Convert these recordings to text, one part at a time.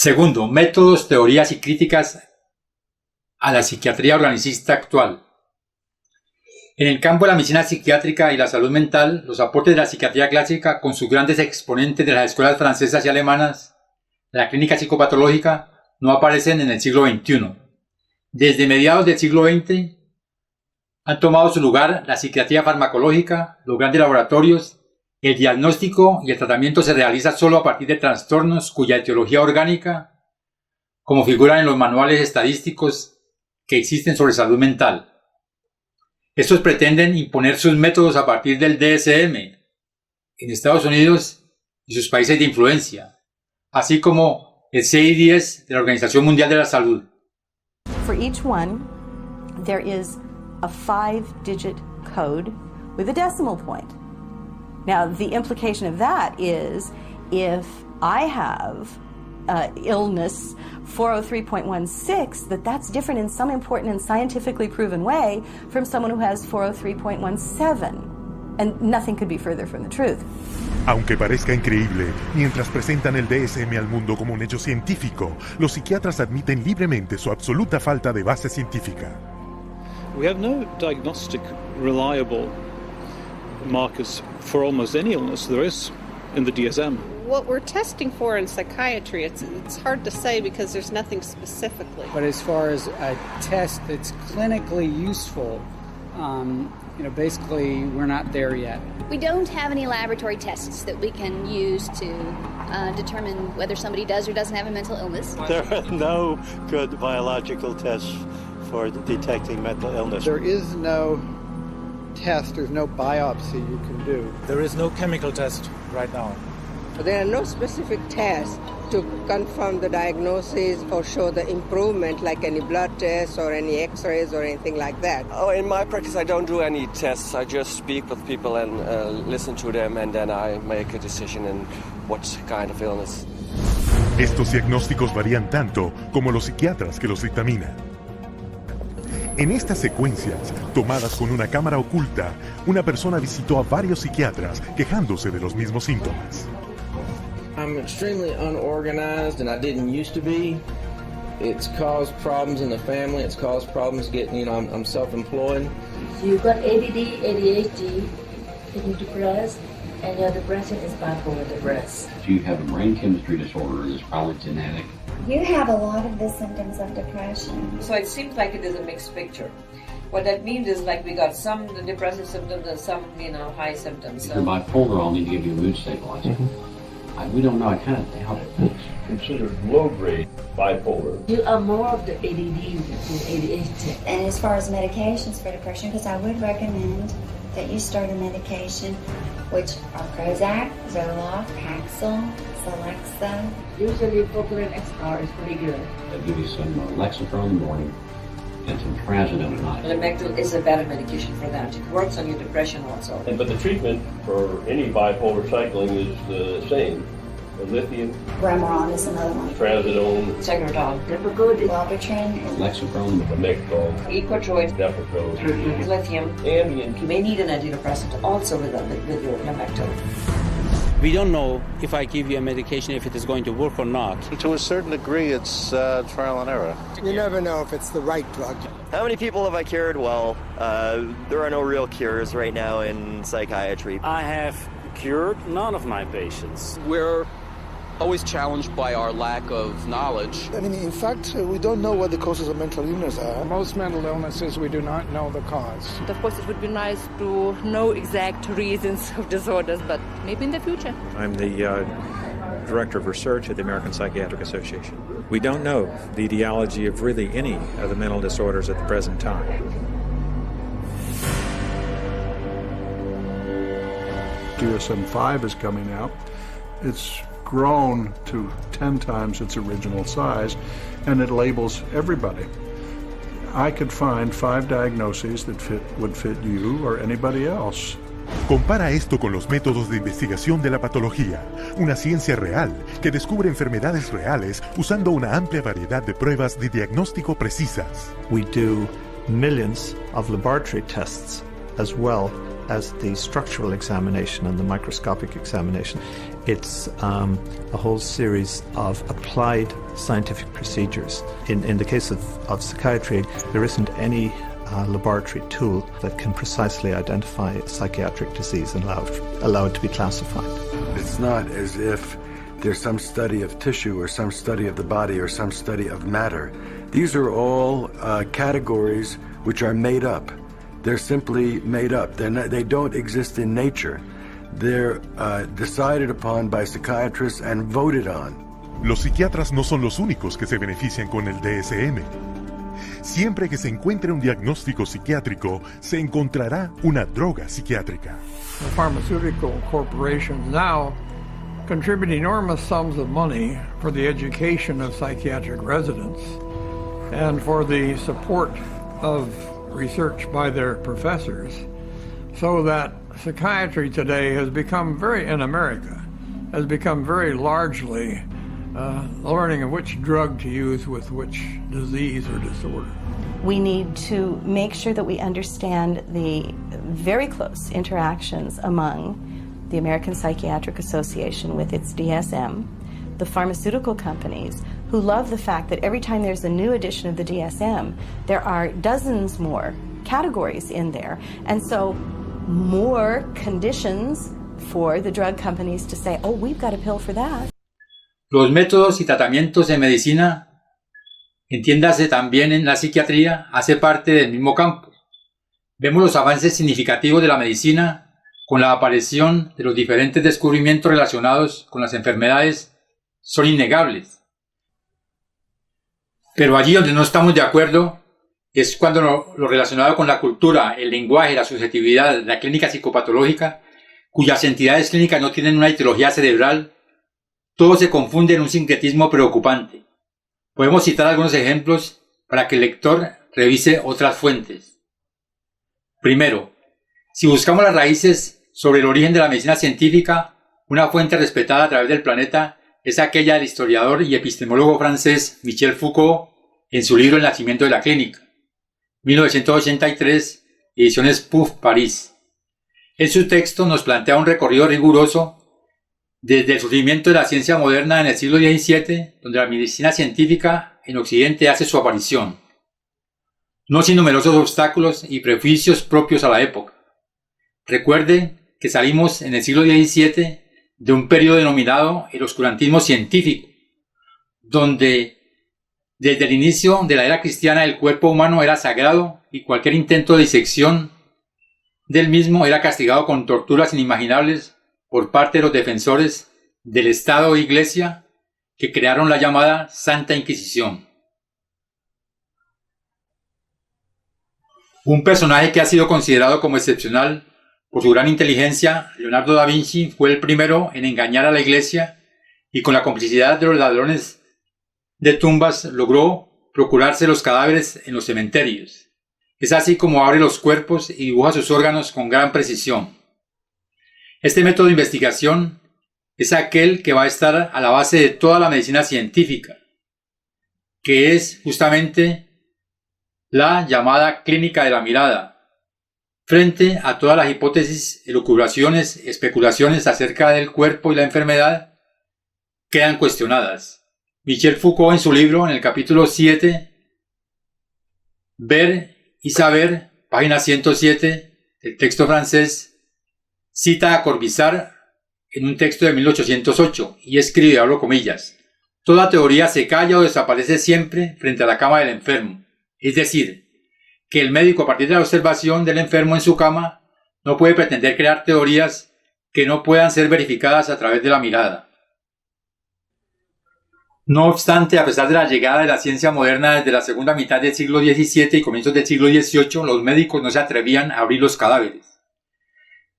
Segundo, métodos, teorías y críticas a la psiquiatría organicista actual. En el campo de la medicina psiquiátrica y la salud mental, los aportes de la psiquiatría clásica, con sus grandes exponentes de las escuelas francesas y alemanas, la clínica psicopatológica, no aparecen en el siglo XXI. Desde mediados del siglo XX han tomado su lugar la psiquiatría farmacológica, los grandes laboratorios. El diagnóstico y el tratamiento se realiza solo a partir de trastornos cuya etiología orgánica, como figuran en los manuales estadísticos que existen sobre salud mental. Estos pretenden imponer sus métodos a partir del DSM en Estados Unidos y sus países de influencia, así como el CIDS de la Organización Mundial de la Salud. For each one, there is a 5-digit code with a decimal point. Now, the implication of that is if I have illness 403.16, that's different in some important and scientifically proven way from someone who has 403.17. And nothing could be further from the truth. Aunque parezca increíble, mientras presentan el DSM al mundo como un hecho científico, los psiquiatras admiten libremente su absoluta falta de base científica. We have no diagnostic reliable markers for almost any illness there is in the DSM. What we're testing for in psychiatry, it's hard to say because there's nothing specifically. But as far as a test that's clinically useful, basically we're not there yet. We don't have any laboratory tests that we can use to determine whether somebody does or doesn't have a mental illness. There are no good biological tests for detecting mental illness. There is no test, there's no biopsy you can do. There is no chemical test right now. There are no specific tests to confirm the diagnosis or show the improvement, like any blood tests or any x-rays or anything like that. Oh, in my practice I don't do any tests. I just speak with people and listen to them, and then I make a decision in what kind of illness. Estos diagnósticos varían tanto como los psiquiatras que los dictaminan. En estas secuencias, tomadas con una cámara oculta, una persona visitó a varios psiquiatras quejándose de los mismos síntomas. I'm extremely unorganized, and I didn't used to be. It's caused problems in the family. It's caused problems getting, I'm self-employed. You've got ADD, ADHD, you're depressed, and your depression is bipolar depressed. If you have a brain chemistry disorder, it's probably genetic. You have a lot of the symptoms of depression. So it seems like it is a mixed picture. What that means is like we got some depressive symptoms and some, high symptoms. If you're bipolar, I'll need to give you a mood stabilizer. Mm-hmm. We don't know. I kind of doubt it. It's considered low-grade bipolar. You are more of the ADD than ADHD. And as far as medications for depression, because I would recommend that you start a medication, which are Prozac, Zoloft, Paxil, Celexa. Usually Propylene XR is pretty good. They'll give you some Lexapro in the morning and some Trazodone at night. Lamictal is a better medication for that. It works on your depression also. But the treatment for any bipolar cycling is the same. The lithium, Remeron is another one. Trazodone, Tegretol, Depakote, Wellbutrin, Lexapro, Lamictal, Equatroid, Depakote, lithium, Ambien. You may need an antidepressant also with your Lamictal. We don't know if I give you a medication if it is going to work or not. To a certain degree, it's trial and error. You never know if it's the right drug. How many people have I cured? Well, there are no real cures right now in psychiatry. I have cured none of my patients. We're always challenged by our lack of knowledge. In fact, we don't know what the causes of mental illness are. Most mental illnesses, we do not know the cause. Of course, it would be nice to know exact reasons of disorders, but maybe in the future. I'm the Director of Research at the American Psychiatric Association. We don't know the etiology of really any of the mental disorders at the present time. DSM-5 is coming out. It's grown to 10 times its original size, and it labels everybody. I could find 5 diagnoses that would fit you or anybody else. Compara esto con los métodos de investigación de la patología, una ciencia real que descubre enfermedades reales usando una amplia variedad de pruebas de diagnóstico precisas. We do millions of laboratory tests as well as the structural examination and the microscopic examination. It's a whole series of applied scientific procedures. In the case of psychiatry, there isn't any laboratory tool that can precisely identify psychiatric disease and allow it to be classified. It's not as if there's some study of tissue or some study of the body or some study of matter. These are all categories which are made up. They're simply made up. They don't exist in nature. They're decided upon by psychiatrists and voted on. Los psiquiatras no son los únicos que se benefician con el DSM. Siempre que se encuentre un diagnóstico psiquiátrico, se encontrará una droga psiquiátrica. The pharmaceutical corporations now contribute enormous sums of money for the education of psychiatric residents and for the support of research by their professors, so that psychiatry today has become in America, has become very largely learning of which drug to use with which disease or disorder. We need to make sure that we understand the very close interactions among the American Psychiatric Association with its DSM, the pharmaceutical companies, who love the fact that every time there's a new edition of the DSM, there are dozens more categories in there, and so more conditions for the drug companies to say, oh, we've got a pill for that. Los métodos y tratamientos en medicina, entiéndase también en la psiquiatría, hace parte del mismo campo. Vemos los avances significativos de la medicina con la aparición de los diferentes descubrimientos relacionados con las enfermedades, son innegables. Pero allí donde no estamos de acuerdo es cuando lo relacionado con la cultura, el lenguaje, la subjetividad, la clínica psicopatológica, cuyas entidades clínicas no tienen una etiología cerebral, todo se confunde en un sincretismo preocupante. Podemos citar algunos ejemplos para que el lector revise otras fuentes. Primero, si buscamos las raíces sobre el origen de la medicina científica, una fuente respetada a través del planeta es aquella del historiador y epistemólogo francés Michel Foucault en su libro El nacimiento de la clínica, 1983, ediciones Puff, París. En su texto nos plantea un recorrido riguroso desde el surgimiento de la ciencia moderna en el siglo XVII, donde la medicina científica en Occidente hace su aparición, no sin numerosos obstáculos y prejuicios propios a la época. Recuerde que salimos en el siglo XVII de un periodo denominado el oscurantismo científico, donde desde el inicio de la era cristiana el cuerpo humano era sagrado y cualquier intento de disección del mismo era castigado con torturas inimaginables por parte de los defensores del Estado e Iglesia que crearon la llamada Santa Inquisición. Un personaje que ha sido considerado como excepcional por su gran inteligencia, Leonardo da Vinci, fue el primero en engañar a la Iglesia y con la complicidad de los ladrones de tumbas logró procurarse los cadáveres en los cementerios. Es así como abre los cuerpos y dibuja sus órganos con gran precisión. Este método de investigación es aquel que va a estar a la base de toda la medicina científica, que es justamente la llamada clínica de la mirada. Frente a todas las hipótesis, elucubraciones, especulaciones acerca del cuerpo y la enfermedad, quedan cuestionadas. Michel Foucault en su libro, en el capítulo 7, Ver y Saber, página 107 del texto francés, cita a Corvisart en un texto de 1808 y escribe, abro comillas, toda teoría se calla o desaparece siempre frente a la cama del enfermo. Es decir, que el médico a partir de la observación del enfermo en su cama no puede pretender crear teorías que no puedan ser verificadas a través de la mirada. No obstante, a pesar de la llegada de la ciencia moderna desde la segunda mitad del siglo XVII y comienzos del siglo XVIII, los médicos no se atrevían a abrir los cadáveres.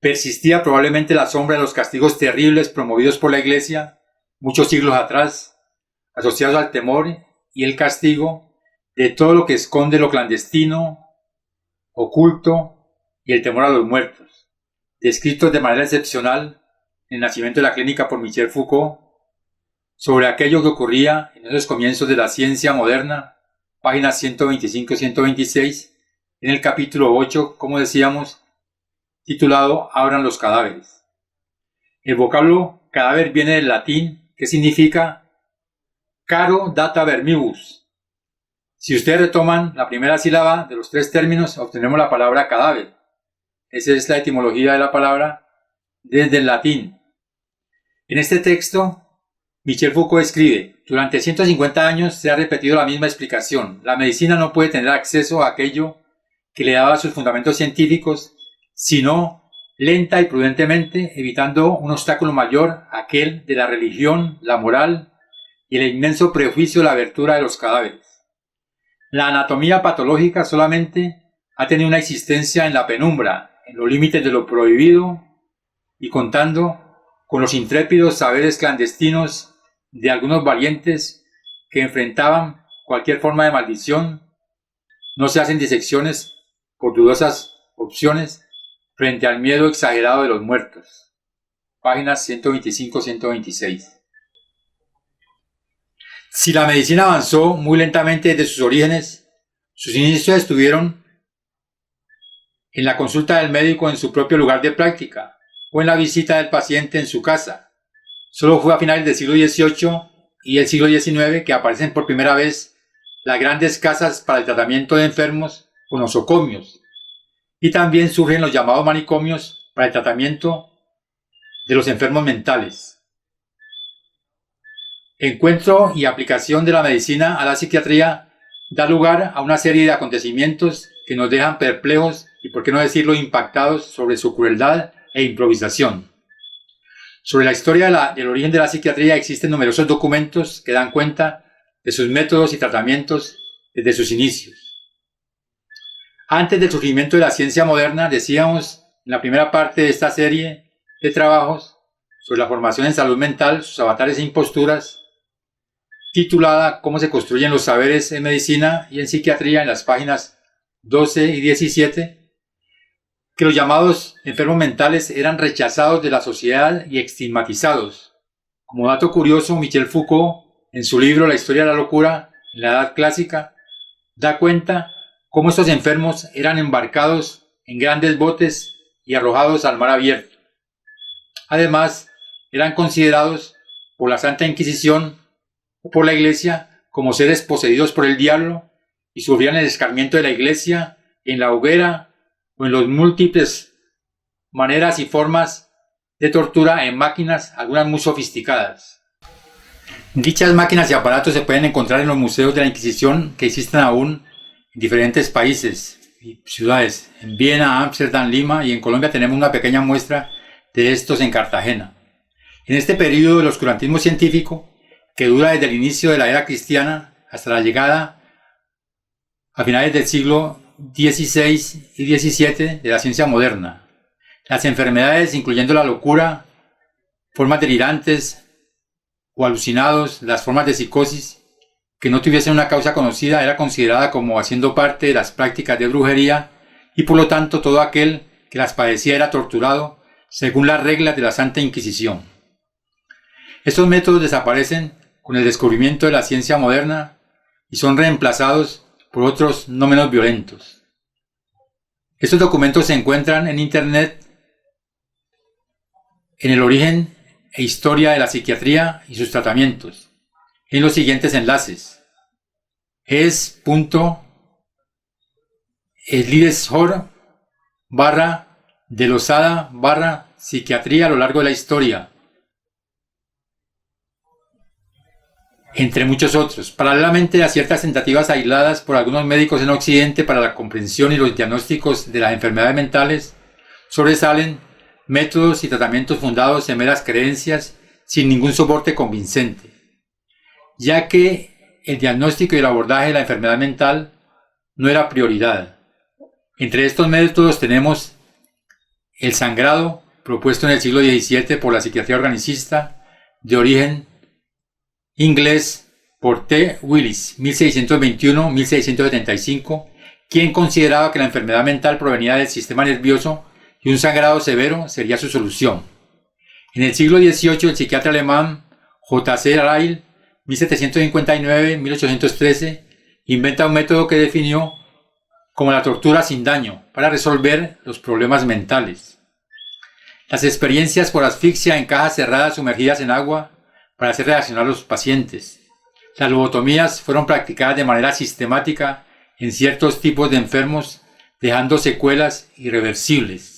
Persistía probablemente la sombra de los castigos terribles promovidos por la Iglesia muchos siglos atrás, asociados al temor y el castigo de todo lo que esconde lo clandestino, oculto y el temor a los muertos, descritos de manera excepcional en el nacimiento de la clínica por Michel Foucault, sobre aquello que ocurría en esos comienzos de la ciencia moderna, páginas 125 y 126, en el capítulo 8, como decíamos, titulado Abran los cadáveres. El vocablo cadáver viene del latín, que significa caro data vermibus. Si ustedes retoman la primera sílaba de los tres términos, obtenemos la palabra cadáver. Esa es la etimología de la palabra desde el latín. En este texto, Michel Foucault escribe: durante 150 años se ha repetido la misma explicación. La medicina no puede tener acceso a aquello que le daba sus fundamentos científicos, sino lenta y prudentemente, evitando un obstáculo mayor, aquel de la religión, la moral y el inmenso prejuicio de la abertura de los cadáveres. La anatomía patológica solamente ha tenido una existencia en la penumbra, en los límites de lo prohibido y contando con los intrépidos saberes clandestinos de algunos valientes que enfrentaban cualquier forma de maldición. No se hacen disecciones por dudosas opciones frente al miedo exagerado de los muertos. Páginas 125-126. Si la medicina avanzó muy lentamente desde sus orígenes, sus inicios estuvieron en la consulta del médico en su propio lugar de práctica o en la visita del paciente en su casa. Solo fue a finales del siglo XVIII y el siglo XIX que aparecen por primera vez las grandes casas para el tratamiento de enfermos con nosocomios, y también surgen los llamados manicomios para el tratamiento de los enfermos mentales. Encuentro y aplicación de la medicina a la psiquiatría da lugar a una serie de acontecimientos que nos dejan perplejos y, por qué no decirlo, impactados sobre su crueldad e improvisación. Sobre la historia del origen de la psiquiatría existen numerosos documentos que dan cuenta de sus métodos y tratamientos desde sus inicios. Antes del surgimiento de la ciencia moderna, decíamos en la primera parte de esta serie de trabajos sobre la formación en salud mental, sus avatares e imposturas, titulada Cómo se construyen los saberes en medicina y en psiquiatría, en las páginas 12 y 17, que los llamados enfermos mentales eran rechazados de la sociedad y estigmatizados. Como dato curioso, Michel Foucault, en su libro La historia de la locura en la Edad Clásica, da cuenta cómo estos enfermos eran embarcados en grandes botes y arrojados al mar abierto. Además, eran considerados por la Santa Inquisición o por la Iglesia como seres poseídos por el diablo y sufrían el escarmiento de la Iglesia en la hoguera o en las múltiples maneras y formas de tortura en máquinas, algunas muy sofisticadas. Dichas máquinas y aparatos se pueden encontrar en los museos de la Inquisición que existen aún en diferentes países y ciudades, en Viena, Ámsterdam, Lima, y en Colombia tenemos una pequeña muestra de estos en Cartagena. En este periodo del oscurantismo científico, que dura desde el inicio de la era cristiana hasta la llegada a finales del siglo XVI y XVII de la ciencia moderna, las enfermedades, incluyendo la locura, formas delirantes o alucinados, las formas de psicosis que no tuviesen una causa conocida, era considerada como haciendo parte de las prácticas de brujería, y por lo tanto todo aquel que las padecía era torturado según las reglas de la Santa Inquisición. Estos métodos desaparecen con el descubrimiento de la ciencia moderna y son reemplazados por otros no menos violentos. Estos documentos se encuentran en Internet en el origen e historia de la psiquiatría y sus tratamientos, en los siguientes enlaces: es.slideshore/delosada/psiquiatría a lo largo de la historia, entre muchos otros. Paralelamente a ciertas tentativas aisladas por algunos médicos en Occidente para la comprensión y los diagnósticos de las enfermedades mentales, sobresalen métodos y tratamientos fundados en meras creencias sin ningún soporte convincente, ya que el diagnóstico y el abordaje de la enfermedad mental no era prioridad. Entre estos métodos tenemos el sangrado, propuesto en el siglo XVII por la psiquiatría organicista, de origen inglés por T. Willis, 1621-1675, quien consideraba que la enfermedad mental provenía del sistema nervioso y un sangrado severo sería su solución. En el siglo XVIII, el psiquiatra alemán J.C. Ryle, 1759-1813, inventa un método que definió como la tortura sin daño para resolver los problemas mentales. Las experiencias por asfixia en cajas cerradas sumergidas en agua para hacer reaccionar a los pacientes. Las lobotomías fueron practicadas de manera sistemática en ciertos tipos de enfermos, dejando secuelas irreversibles.